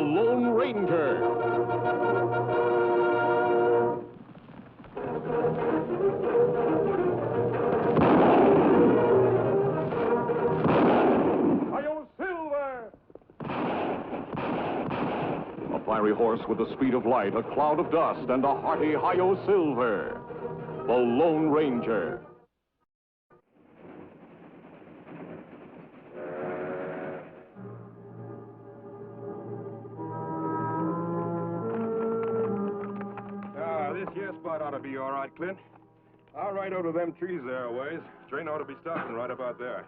Lone Ranger. A fiery horse with the speed of light, a cloud of dust, and a hearty Hi-Yo Silver. The Lone Ranger. This here spot ought to be all right, Clint. I'll ride over to them trees there a ways. Train ought to be stopping right about there.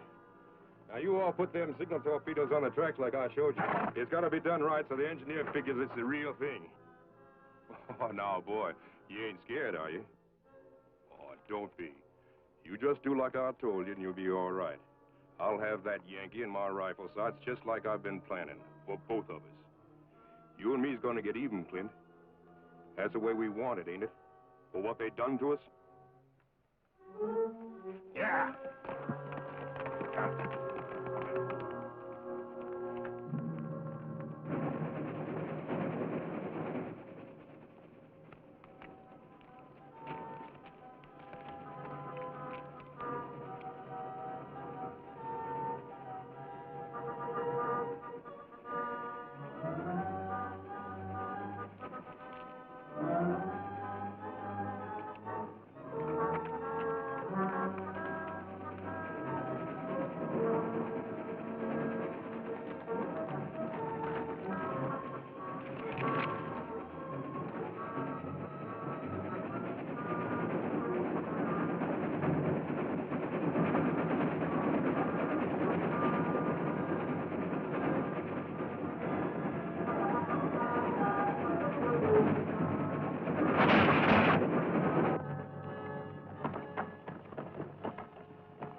Now, you all put them signal torpedoes on the tracks like I showed you. It's got to be done right so the engineer figures it's the real thing. Oh, now, boy, you ain't scared, are you? Oh, don't be. You just do like I told you and you'll be all right. I'll have that Yankee in my rifle sights just like I've been planning, for both of us. You and me's gonna get even, Clint. That's the way we want it, ain't it? For what they done to us? Yeah.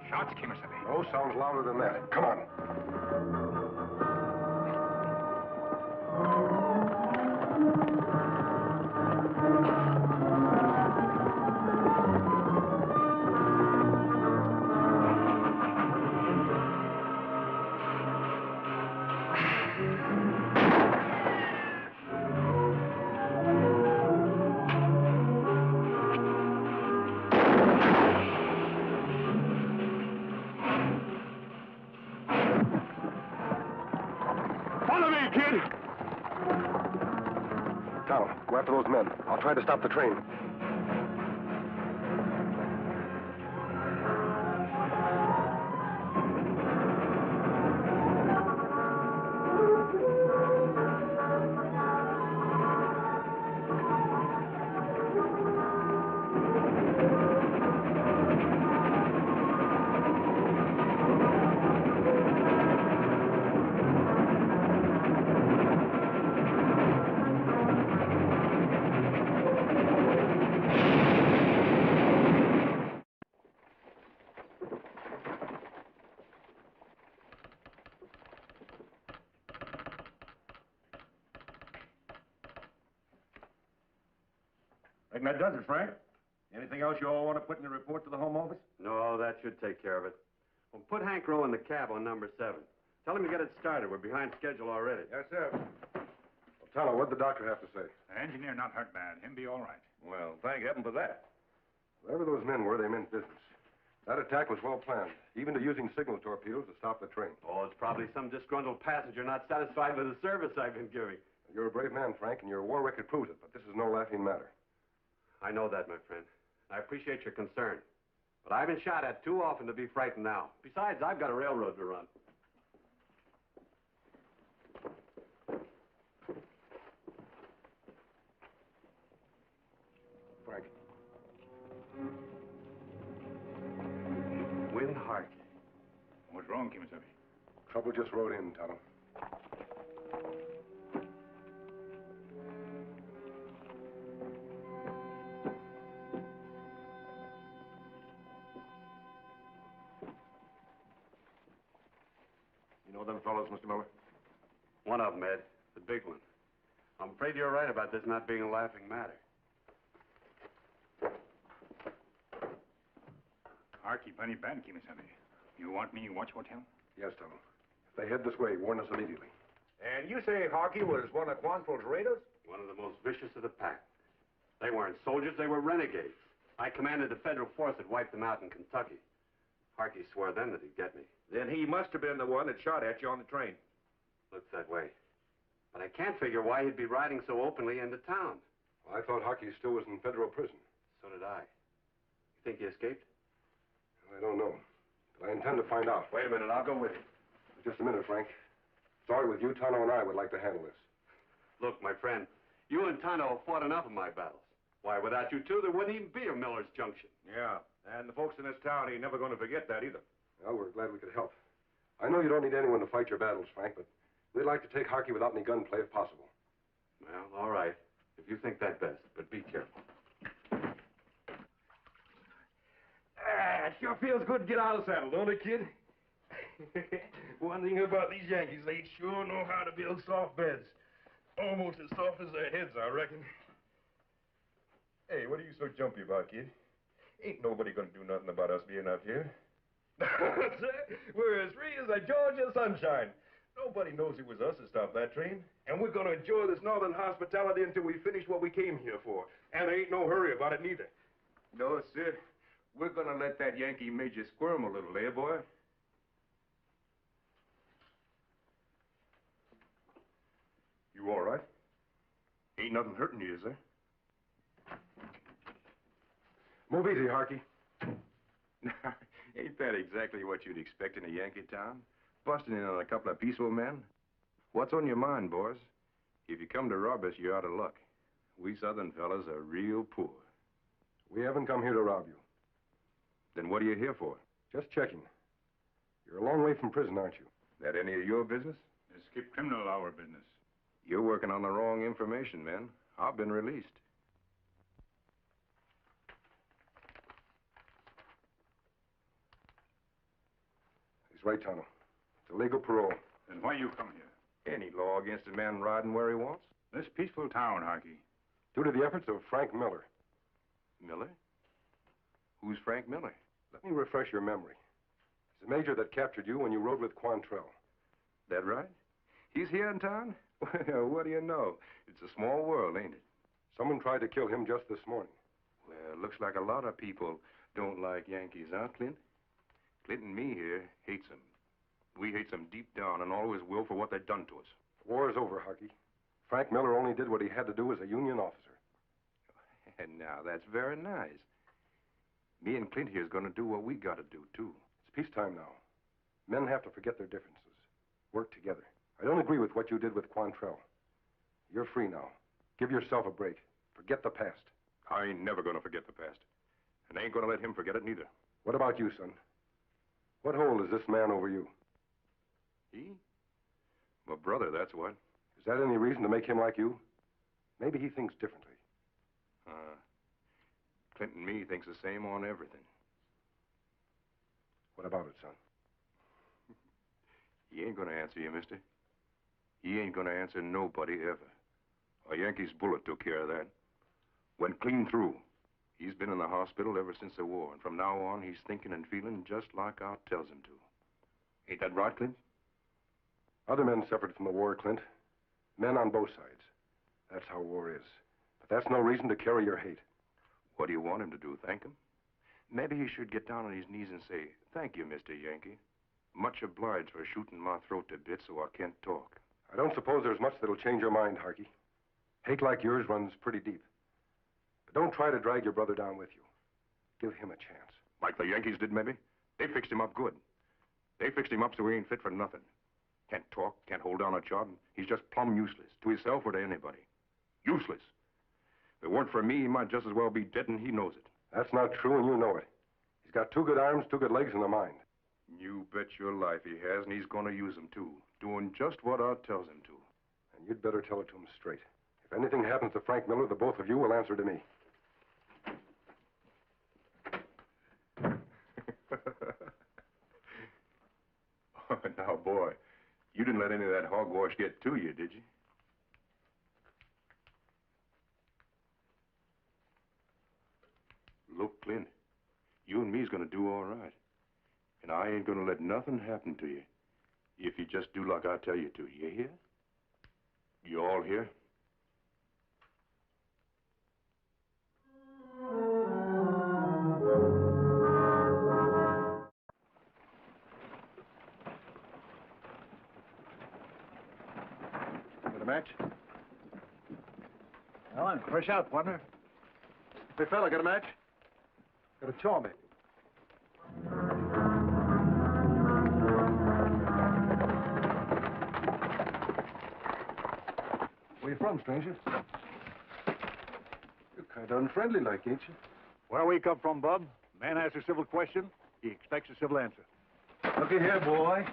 Shots, Kemo Sabe. No sounds louder than that. Come on. Tonto, go after those men. I'll try to stop the train. Reckon that does it, Frank. Anything else you all want to put in the report to the Home Office? No, that should take care of it. Well, put Hank Rowe in the cab on number 7. Tell him to get it started. We're behind schedule already. Yes, sir. Well, Tonto, what'd the doctor have to say? The engineer not hurt bad. Him be all right. Well, thank heaven for that. Whatever those men were, they meant business. That attack was well planned, even to using signal torpedoes to stop the train. Oh, it's probably some disgruntled passenger not satisfied with the service I've been giving. You're a brave man, Frank, and your war record proves it, but this is no laughing matter. I know that, my friend. I appreciate your concern. But I've been shot at too often to be frightened now. Besides, I've got a railroad to run. Frank. Win Harkey. What's wrong, Kemo Sabe? Trouble just rode in, Tonto. You know them fellows, Mr. Miller? One of them, Ed. The big one. I'm afraid you're right about this not being a laughing matter. Harkey plenty bad, Kemo Sabe. You want me watch hotel? Yes, Tonto. If they head this way, warn us immediately. And you say Harkey was one of Quantrill's raiders? One of the most vicious of the pack. They weren't soldiers, they were renegades. I commanded the federal force that wiped them out in Kentucky. Harkey swore then that he'd get me. Then he must have been the one that shot at you on the train. Looks that way. But I can't figure why he'd be riding so openly into town. Well, I thought Harkey still was in federal prison. So did I. You think he escaped? I don't know. But I intend to find out. Wait a minute, I'll go with you. Just a minute, Frank. Sorry with you, Tonto and I would like to handle this. Look, my friend, you and Tonto have fought enough of my battles. Why, without you two, there wouldn't even be a Miller's Junction. Yeah, and the folks in this town ain't never going to forget that either. Well, we're glad we could help. I know you don't need anyone to fight your battles, Frank, but we'd like to take Harkey without any gunplay if possible. Well, all right. If you think that best, but be careful. It sure feels good to get out of the saddle, don't it, kid? One thing about these Yankees, they sure know how to build soft beds. Almost as soft as their heads, I reckon. Hey, what are you so jumpy about, kid? Ain't nobody gonna do nothing about us being out here. We're as free as a Georgia sunshine. Nobody knows it was us that stopped that train. And we're gonna enjoy this northern hospitality until we finish what we came here for. And there ain't no hurry about it neither. No, sir. We're gonna let that Yankee major squirm a little, eh, boy? You all right? Ain't nothing hurting you, is there? Move easy, Harkey. Ain't that exactly what you'd expect in a Yankee town? Busting in on a couple of peaceful men? What's on your mind, boys? If you come to rob us, you're out of luck. We southern fellas are real poor. We haven't come here to rob you. Then what are you here for? Just checking. You're a long way from prison, aren't you? That any of your business? Let's keep criminal our business. You're working on the wrong information, men. I've been released. He's right, Tonto. It's a legal parole. Then why you come here? Any law against a man riding where he wants? This peaceful town, Harkey. Due to the efforts of Frank Miller. Miller? Who's Frank Miller? Let me refresh your memory. He's the major that captured you when you rode with Quantrill. That right? He's here in town? Well, what do you know? It's a small world, ain't it? Someone tried to kill him just this morning. Well, looks like a lot of people don't like Yankees, huh, Clint? Clint and me here hates them. We hate them deep down and always will for what they've done to us. War is over, Harkey. Frank Miller only did what he had to do as a Union officer. And now, that's very nice. Me and Clint here's gonna do what we gotta do, too. It's peacetime now. Men have to forget their differences. Work together. I don't agree with what you did with Quantrill. You're free now. Give yourself a break. Forget the past. I ain't never gonna forget the past. And I ain't gonna let him forget it neither. What about you, son? What hold is this man over you? He? My brother, that's what. Is that any reason to make him like you? Maybe he thinks differently. Clint and me thinks the same on everything. What about it, son? He ain't gonna answer you, mister. He ain't gonna answer nobody ever. A Yankee's bullet took care of that. Went clean through. He's been in the hospital ever since the war, and from now on, he's thinking and feeling just like Art tells him to. Ain't that right, Clint? Other men suffered from the war, Clint. Men on both sides. That's how war is. But that's no reason to carry your hate. What do you want him to do, thank him? Maybe he should get down on his knees and say, "Thank you, Mr. Yankee. Much obliged for shooting my throat to bits so I can't talk." I don't suppose there's much that'll change your mind, Harkey. Hate like yours runs pretty deep. But don't try to drag your brother down with you. Give him a chance. Like the Yankees did, maybe? They fixed him up good. They fixed him up so he ain't fit for nothing. Can't talk, can't hold down a job. He's just plumb useless, to himself or to anybody. Useless. If it weren't for me, he might just as well be dead, and he knows it. That's not true, and you know it. He's got 2 good arms, 2 good legs, and a mind. You bet your life he has, and he's going to use them, too. Doing just what Art tells him to. And you'd better tell it to him straight. If anything happens to Frank Miller, the both of you will answer to me. Now, boy, you didn't let any of that hogwash get to you, did you? Look, Clint, you and me's gonna do all right. And I ain't gonna let nothing happen to you if you just do like I tell you to. You hear? You all here? Got a match? Well, I'm fresh out, partner. Hey, fella, got a match? Got a chaw, maybe. Where you from, stranger? You're kind of unfriendly like, ain't you? Where we come from, bub, man asks a civil question, he expects a civil answer. Looky here, boy.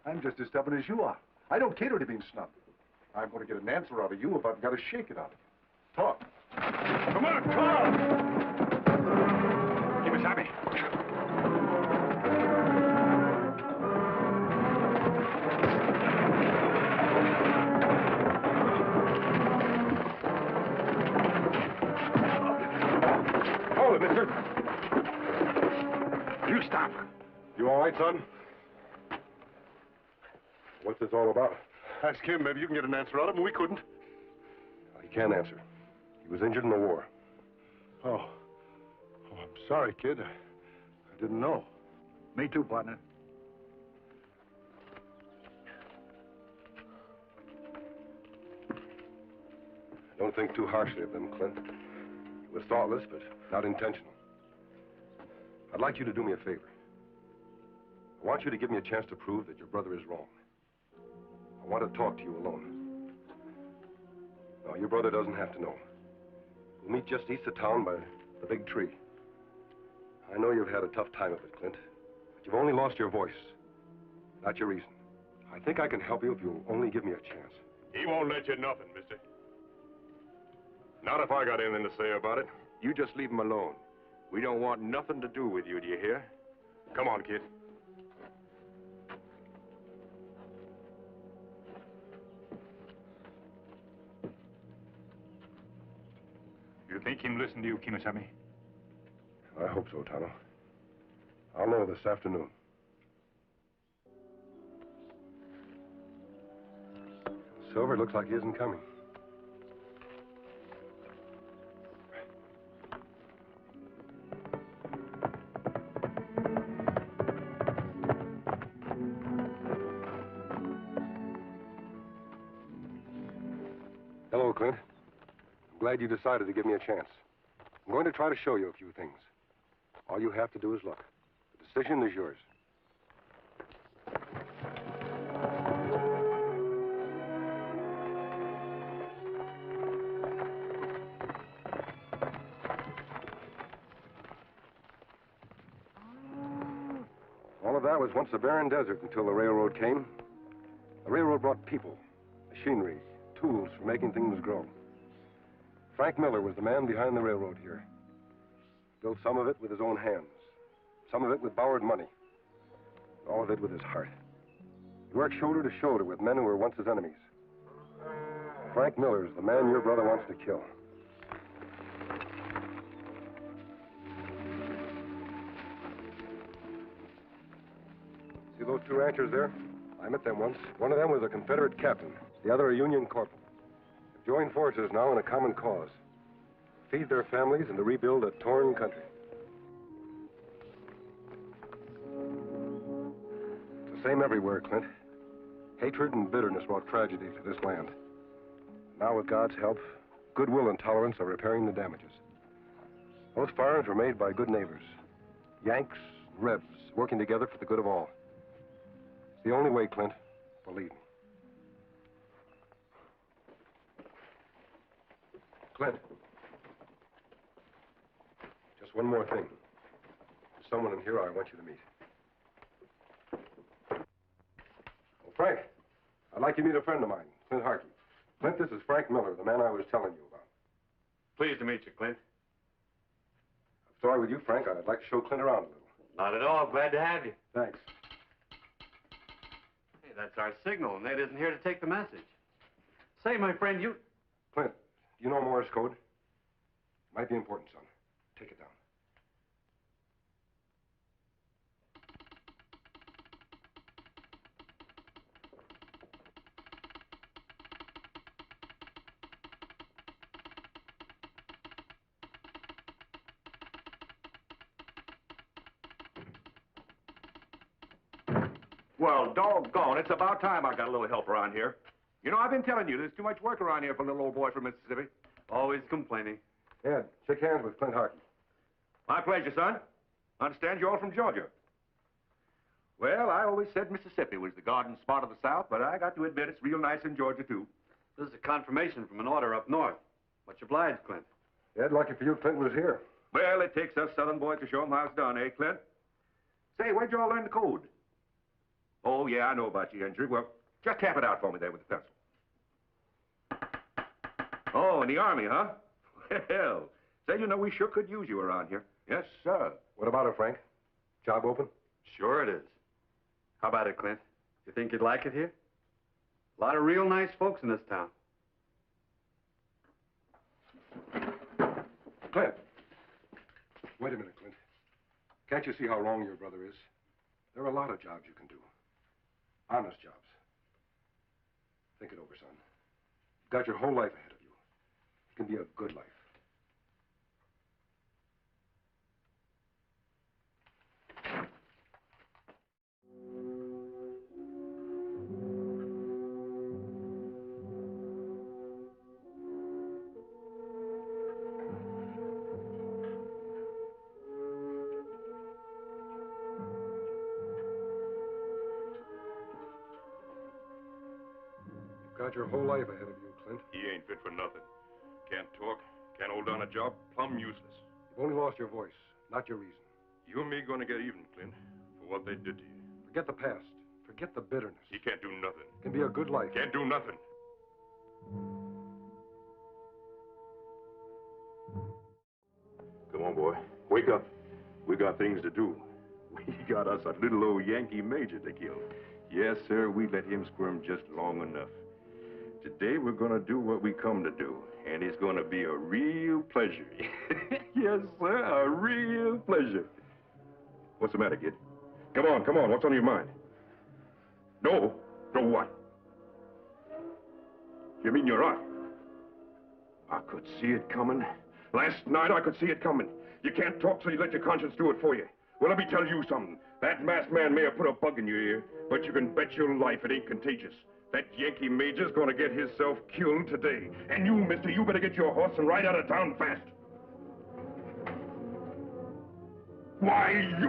I'm just as stubborn as you are. I don't cater to being snubbed. I'm going to get an answer out of you if I've got to shake it out of you. Talk. Come on, talk! Kemo Sabe. Hold it, mister. You stop. You all right, son? What's this all about? Ask him. Maybe you can get an answer out of him. We couldn't. He can't answer. He was injured in the war. Oh, I'm sorry, kid. I didn't know. Me too, partner. Don't think too harshly of them, Clint. It was thoughtless, but not intentional. I'd like you to do me a favor. I want you to give me a chance to prove that your brother is wrong. I want to talk to you alone. No, your brother doesn't have to know. We'll meet just east of town by the big tree. I know you've had a tough time of it, Clint, but you've only lost your voice, not your reason. I think I can help you if you'll only give me a chance. He won't let you nothing, mister. Not if I got anything to say about it. You just leave him alone. We don't want nothing to do with you, do you hear? Come on, kid. You think him listen to you, Kemo Sabe? I hope so, Tonto. I'll know this afternoon. Silver looks like he isn't coming. Hello, Clint. I'm glad you decided to give me a chance. I'm going to try to show you a few things. All you have to do is look. The decision is yours. All of that was once a barren desert until the railroad came. The railroad brought people, machinery, tools for making things grow. Frank Miller was the man behind the railroad here. Built some of it with his own hands, some of it with borrowed money, all of it with his heart. He worked shoulder to shoulder with men who were once his enemies. Frank Miller is the man your brother wants to kill. See those two ranchers there? I met them once. One of them was a Confederate captain, the other a Union corporal. They've joined forces now in a common cause. Feed their families and to rebuild a torn country. It's the same everywhere, Clint. Hatred and bitterness brought tragedy to this land. Now, with God's help, goodwill and tolerance are repairing the damages. Those fires were made by good neighbors. Yanks, Rebs, working together for the good of all. It's the only way, Clint. Believe me. Clint. Just one more thing. There's someone in here I want you to meet. Oh, Frank, I'd like you to meet a friend of mine, Clint Harkey. Clint, this is Frank Miller, the man I was telling you about. Pleased to meet you, Clint. I'm sorry with you, Frank. I'd like to show Clint around a little. Not at all. Glad to have you. Thanks. Hey, that's our signal, and Nate isn't here to take the message. Say, my friend, you... Clint, do you know Morse code? Might be important, son. Take it down. Well, doggone, it's about time I got a little help around here. You know, I've been telling you, there's too much work around here for a little old boy from Mississippi. Always complaining. Ed, shake hands with Clint Harkey. My pleasure, son. Understand you're all from Georgia. Well, I always said Mississippi was the garden spot of the South, but I got to admit it's real nice in Georgia, too. This is a confirmation from an order up north. Much obliged, Clint. Ed, lucky for you, Clint was here. Well, it takes us Southern boys to show 'em how it's done, eh, Clint? Say, where'd you all learn the code? Oh, yeah, I know about you, Andrew. Well, just tap it out for me there with the pencil. Oh, in the Army, huh? Well, say, you know, we sure could use you around here. Yes, sir. What about it, Frank? Job open? Sure it is. How about it, Clint? You think you'd like it here? A lot of real nice folks in this town. Clint. Wait a minute, Clint. Can't you see how wrong your brother is? There are a lot of jobs you can do. Honest jobs. Think it over, son. You've got your whole life ahead of you. It can be a good life. Got your whole life ahead of you, Clint. He ain't fit for nothing. Can't talk, can't hold down a job, plumb useless. You've only lost your voice, not your reason. You and me gonna get even, Clint, for what they did to you. Forget the past. Forget the bitterness. He can't do nothing. It can be a good life. Can't do nothing. Come on, boy. Wake up. We got things to do. We got us a little old Yankee major to kill. Yes, sir, we let him squirm just long enough. Today we're gonna do what we come to do, and it's gonna be a real pleasure. Yes, sir, a real pleasure. What's the matter, kid? Come on, what's on your mind? No? No what? You mean you're right? I could see it coming. Last night I could see it coming. You can't talk, so you let your conscience do it for you. Well, let me tell you something. That masked man may have put a bug in your ear, but you can bet your life it ain't contagious. That Yankee major's gonna get himself killed today. And you, mister, you better get your horse and ride out of town fast. Why, you...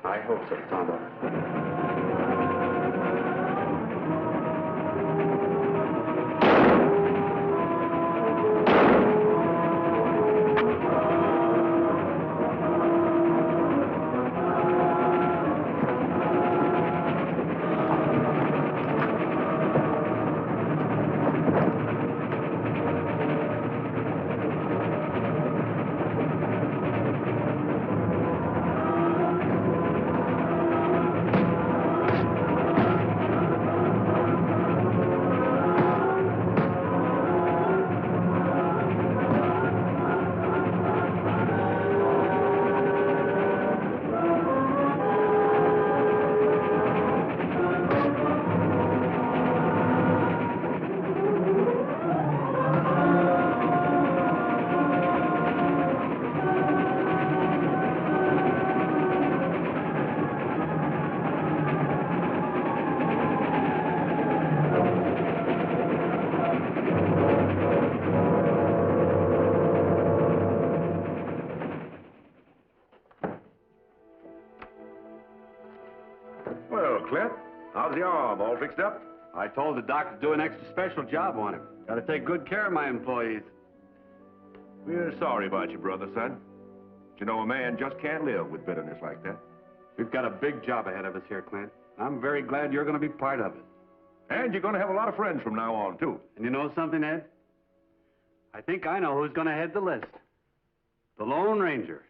I hope so, Tonto. Well, Clint, how's the arm? All fixed up? I told the doc to do an extra special job on him. Got to take good care of my employees. We're sorry about your brother, son. But you know, a man just can't live with bitterness like that. We've got a big job ahead of us here, Clint. I'm very glad you're going to be part of it. And you're going to have a lot of friends from now on, too. And you know something, Ed? I think I know who's going to head the list. The Lone Ranger.